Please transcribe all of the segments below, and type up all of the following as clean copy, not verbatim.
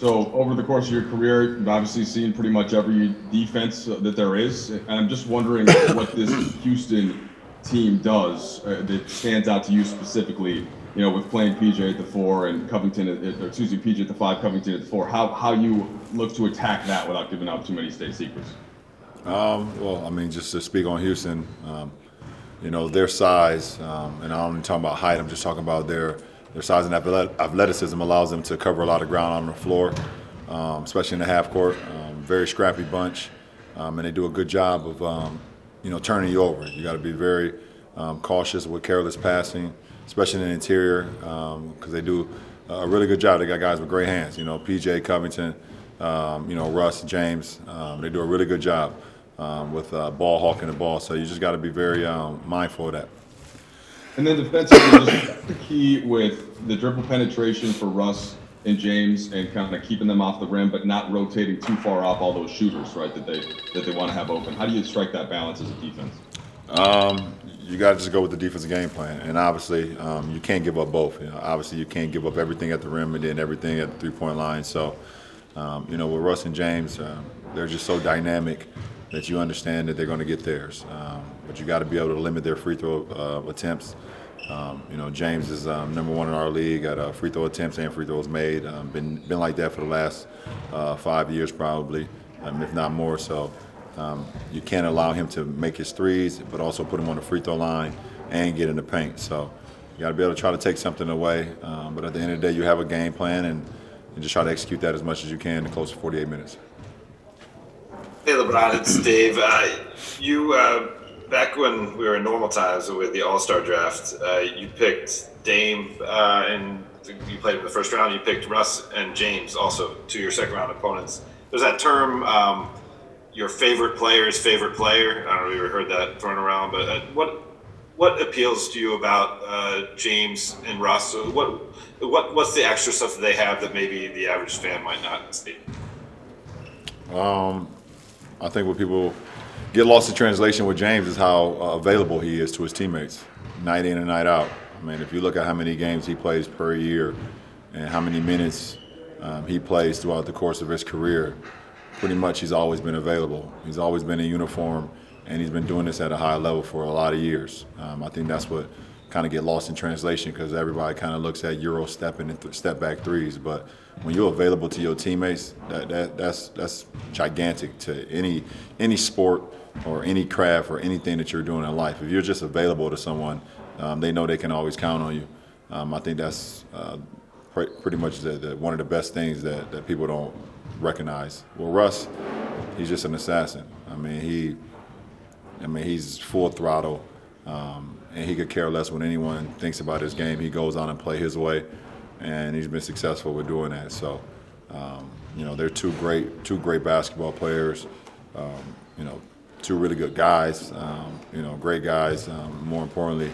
So over the course of your career, you've obviously seen pretty much every defense that there is. And I'm just wondering what this Houston team does that stands out to you specifically, with playing PJ at the 4 and Covington, PJ at the 5, Covington at the 4, how you look to attack that without giving out too many state secrets. Just to speak on Houston, their size, and I'm not talking about height, I'm just talking about their size and athleticism allows them to cover a lot of ground on the floor, especially in the half court. Very scrappy bunch, and they do a good job of, turning you over. You got to be very cautious with careless passing, especially in the interior, because they do a really good job. They got guys with great hands. PJ, Covington, Russ, James. They do a really good job with ball hawking the ball. So you just got to be very mindful of that. And then defensively, just the key with the dribble penetration for Russ and James, and kind of keeping them off the rim, but not rotating too far off all those shooters, right? That they want to have open. How do you strike that balance as a defense? You got to just go with the defensive game plan, and obviously you can't give up both. Obviously you can't give up everything at the rim and then everything at the 3-point line. So, with Russ and James, they're just so dynamic that you understand that they're going to get theirs. But you got to be able to limit their free throw attempts. James is number 1 in our league at free throw attempts and free throws made. Been like that for the last 5 years probably, if not more. So you can't allow him to make his threes, but also put him on the free throw line and get in the paint. So you got to be able to try to take something away. But at the end of the day, you have a game plan and just try to execute that as much as you can in the close to 48 minutes. Hey, LeBron, it's Dave. Back when we were in normal times with the All-Star draft, you picked Dame, and you played in the first round. You picked Russ and James, also to your second-round opponents. There's that term, your favorite player's favorite player. I don't know if you ever heard that thrown around, but what appeals to you about James and Russ? What's the extra stuff that they have that maybe the average fan might not see? I think what people get lost in translation with James is how available he is to his teammates, night in and night out. I mean, if you look at how many games he plays per year and how many minutes he plays throughout the course of his career, pretty much he's always been available. He's always been in uniform, and he's been doing this at a high level for a lot of years. I think that's what kind of get lost in translation because everybody kind of looks at Euro stepping and step-back threes. But when you're available to your teammates, that's gigantic to any sport or any craft or anything that you're doing in life. If you're just available to someone, they know they can always count on you. I think that's pretty much one of the best things that people don't recognize. Well, Russ, he's just an assassin. He's full throttle, and he could care less when anyone thinks about his game. He goes on and play his way, and he's been successful with doing that. So, they're two great basketball players. Two really good guys. Great guys. More importantly,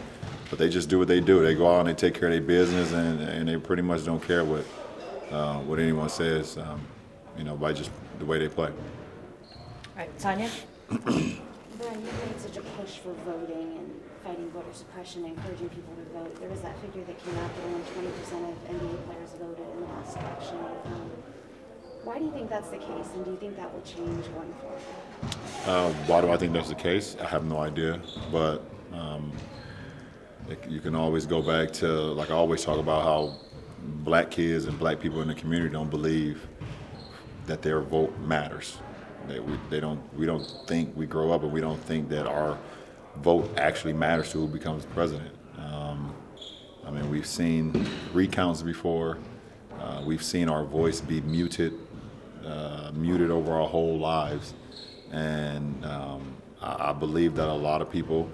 but they just do what they do. They go out and they take care of their business, and they pretty much don't care what anyone says. By just the way they play. All right, Tanya. Brian, you've made such a push for voting and fighting voter suppression and encouraging people to vote. There was that figure that came out that only 20% of NBA players voted in the last election. Why do you think that's the case, and do you think that will change going forward? Why do I think that's the case? I have no idea, but you can always go back to, like I always talk about, how black kids and black people in the community don't believe that their vote matters. We don't think, we grow up and we don't think that our vote actually matters to who becomes president. We've seen recounts before. We've seen our voice be muted over our whole lives. And I believe that a lot of people,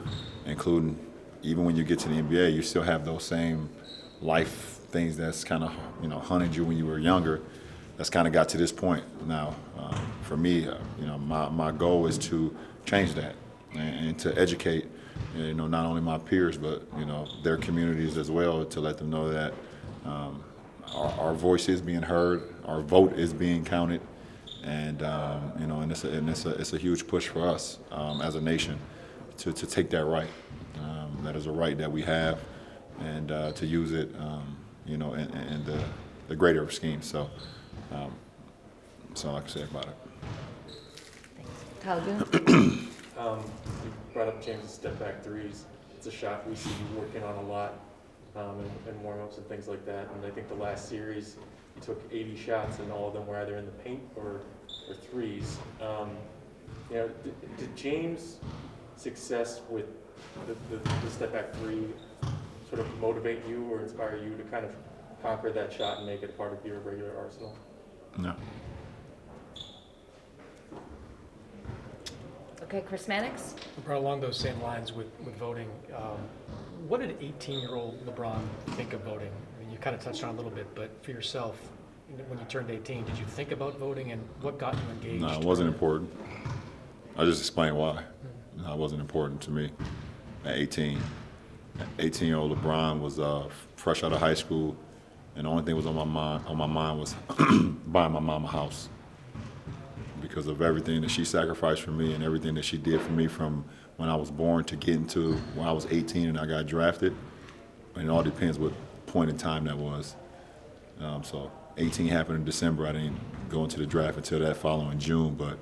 including even when you get to the NBA, you still have those same life things that's kind of hunted you when you were younger. That's kind of got to this point now. For me, my goal is to change that and to educate, not only my peers but their communities as well, to let them know that our voice is being heard, our vote is being counted, and it's a huge push for us as a nation to take that right. That is a right that we have, and to use it, in the greater scheme. So. That's all I can say about it. Kyle Goon? You brought up James' step back threes. It's a shot we see you working on a lot in warm-ups and things like that. And I think the last series, you took 80 shots and all of them were either in the paint or threes. Did James' success with the step back three sort of motivate you or inspire you to kind of conquer that shot and make it part of your regular arsenal? No. Okay, Chris Mannix? Right along those same lines with voting, what did 18-year-old LeBron think of voting? I mean, you kind of touched on it a little bit, but for yourself, when you turned 18, did you think about voting, and what got you engaged? No, it wasn't important. I just explained why. No, it wasn't important to me at 18. 18-year-old LeBron was fresh out of high school, and the only thing was on my mind was buying my mom a house, because of everything that she sacrificed for me and everything that she did for me from when I was born to getting to when I was 18 and I got drafted. And it all depends what point in time that was. So 18 happened in December. I didn't go into the draft until that following June, but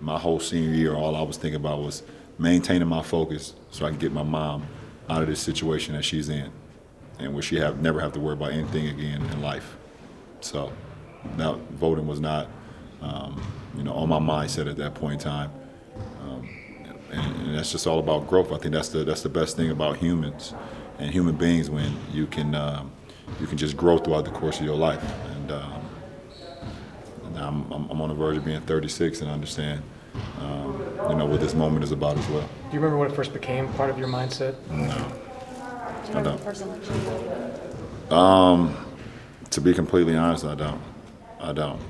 my whole senior year, all I was thinking about was maintaining my focus so I can get my mom out of this situation that she's in and where she never have to worry about anything again in life. So that voting was not on my mindset at that point in time. And that's just all about growth. I think that's the best thing about humans and human beings, when you can just grow throughout the course of your life. And I'm on the verge of being 36 and understand what this moment is about as well. Do you remember when it first became part of your mindset? Do you remember the person that you To be completely honest, I don't.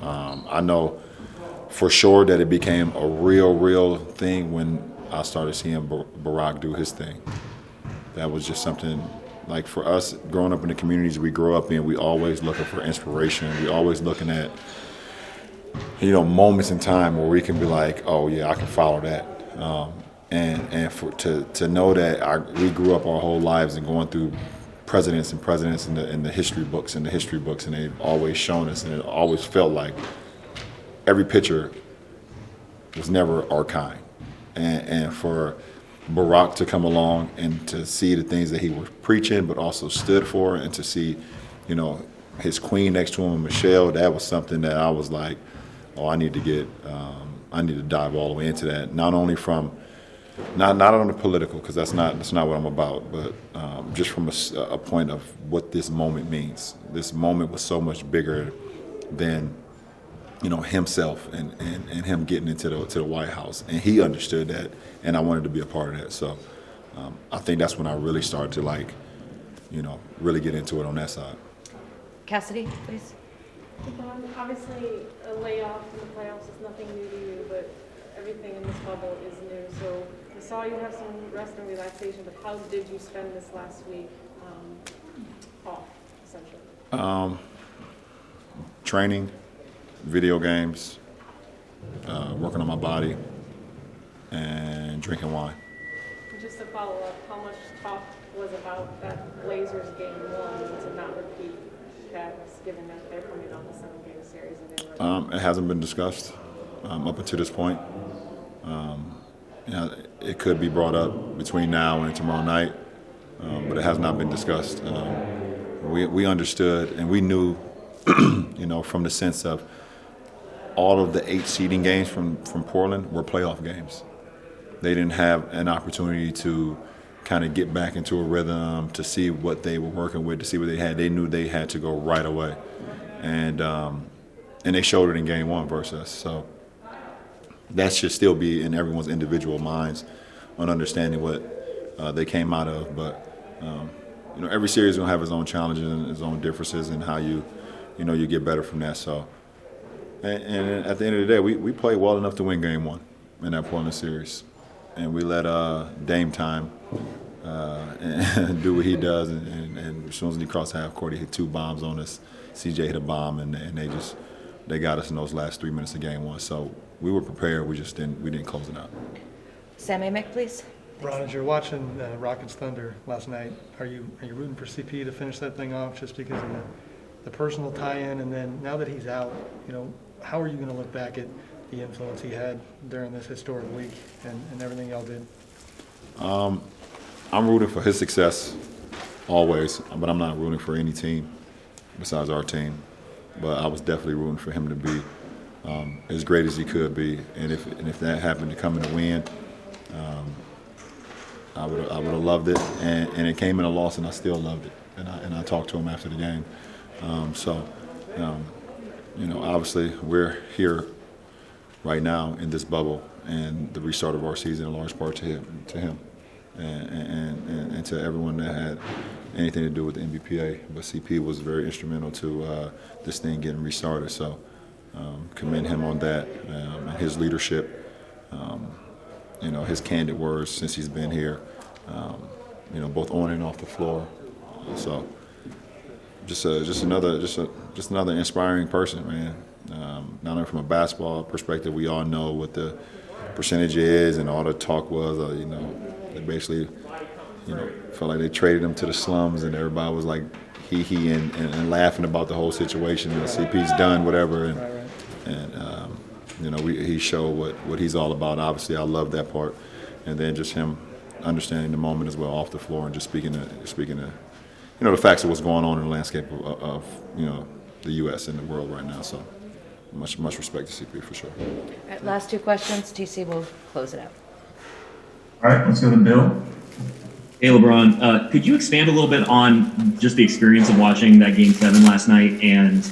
I know for sure that it became a real thing when I started seeing Barack do his thing. That was just something, like, for us growing up in the communities we grew up in, we always looking for inspiration. We always looking at, moments in time where we can be like, oh yeah, I can follow that. And to know that we grew up our whole lives and going through presidents in the history books and they've always shown us, and it always felt like every picture was never our kind. And for Barack to come along and to see the things that he was preaching but also stood for, and to see, his queen next to him, Michelle, that was something that I was like, oh, I need to dive all the way into that. Not only from, not on the political, because that's not what I'm about, but just from a point of what this moment means. This moment was so much bigger than himself and him getting into the White House, and he understood that, and I wanted to be a part of that. So I think that's when I really started to really get into it on that side. Cassidy, please. Obviously, a layoff in the playoffs is nothing new to you, but everything in this bubble is new. So we saw you have some rest and relaxation, but how did you spend this last week off, essentially? Training, video games, working on my body, and drinking wine. Just to follow up, how much talk was about that Blazers game 1 to not repeat that, given that they're coming off a 7-game series? It hasn't been discussed up until this point. It could be brought up between now and tomorrow night, but it has not been discussed. We understood and we knew, from the sense of all of the 8 seeding games from Portland were playoff games. They didn't have an opportunity to kind of get back into a rhythm, to see what they were working with, to see what they had. They knew they had to go right away. And they showed it in game 1 versus us. So that should still be in everyone's individual minds on understanding what they came out of. But, every series is going to have its own challenges and its own differences and how you get better from that. So, and at the end of the day, we played well enough to win game 1 in that Portland series. And we let Dame Time and do what he does. And as soon as he crossed half court, he hit 2 bombs on us. CJ hit a bomb, and they got us in those last 3 minutes of game 1. So we were prepared. We didn't close it out. Sam Amick, please. Ron, as you're watching Rockets Thunder last night, are you rooting for CP to finish that thing off just because of the personal tie-in? And then now that he's out, how are you going to look back at the influence he had during this historic week and everything y'all did? I'm rooting for his success always, but I'm not rooting for any team besides our team. But I was definitely rooting for him to be as great as he could be, and if that happened to come in a win, I would have loved it. And it came in a loss, and I still loved it. And I talked to him after the game. Obviously we're here right now in this bubble, and the restart of our season in large part to him. And to everyone that had anything to do with the NBPA. But CP was very instrumental to this thing getting restarted. So commend him on that and his leadership, his candid words since he's been here, both on and off the floor. So just another inspiring person, man. Not only from a basketball perspective, we all know what the percentage is, and all the talk was, they basically, felt like they traded him to the slums, and everybody was like he and laughing about the whole situation. CP's done whatever, he showed what he's all about. Obviously, I love that part, and then just him understanding the moment as well off the floor and just speaking to the facts of what's going on in the landscape of the U.S. and the world right now. So much respect to CP for sure. All right, last two questions. TC will close it out. All right, let's go to Bill. Hey, LeBron, could you expand a little bit on just the experience of watching that Game 7 last night and,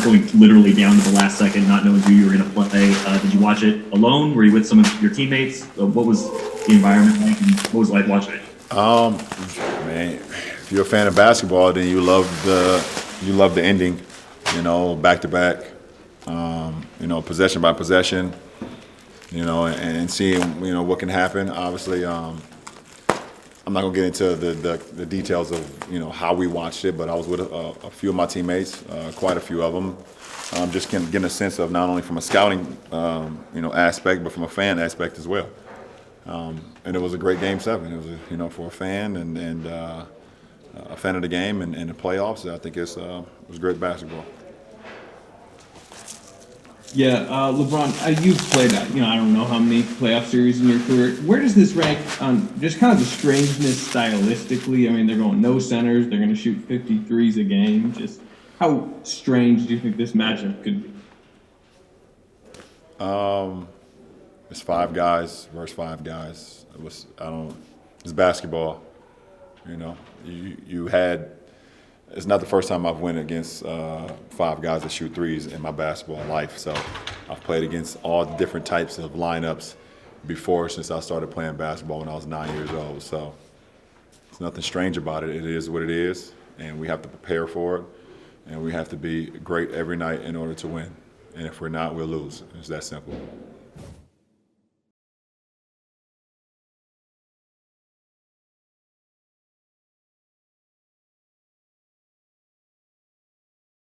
going literally down to the last second, not knowing who you were going to play? Did you watch it alone? Were you with some of your teammates? What was the environment like, and what was it like watching it? Man, if you're a fan of basketball, then you love the ending, back to back, possession by possession, and seeing, what can happen. Obviously, I'm not gonna get into the details of, how we watched it, but I was with a few of my teammates, quite a few of them, just getting a sense of not only from a scouting, aspect, but from a fan aspect as well. And it was a great Game 7. It was, for a fan and a fan of the game and the playoffs. I think it was great basketball. Yeah, LeBron, you've played, I don't know how many playoff series in your career. Where does this rank on just kind of the strangeness stylistically? I mean, they're going no centers. They're going to shoot 53s a game. Just how strange do you think this matchup could be? It's 5 guys versus 5 guys. It's basketball. You had. It's not the first time I've went against 5 guys that shoot threes in my basketball life. So I've played against all different types of lineups before, since I started playing basketball when I was 9 years old. So there's nothing strange about it. It is what it is, and we have to prepare for it, and we have to be great every night in order to win. And if we're not, we'll lose. It's that simple.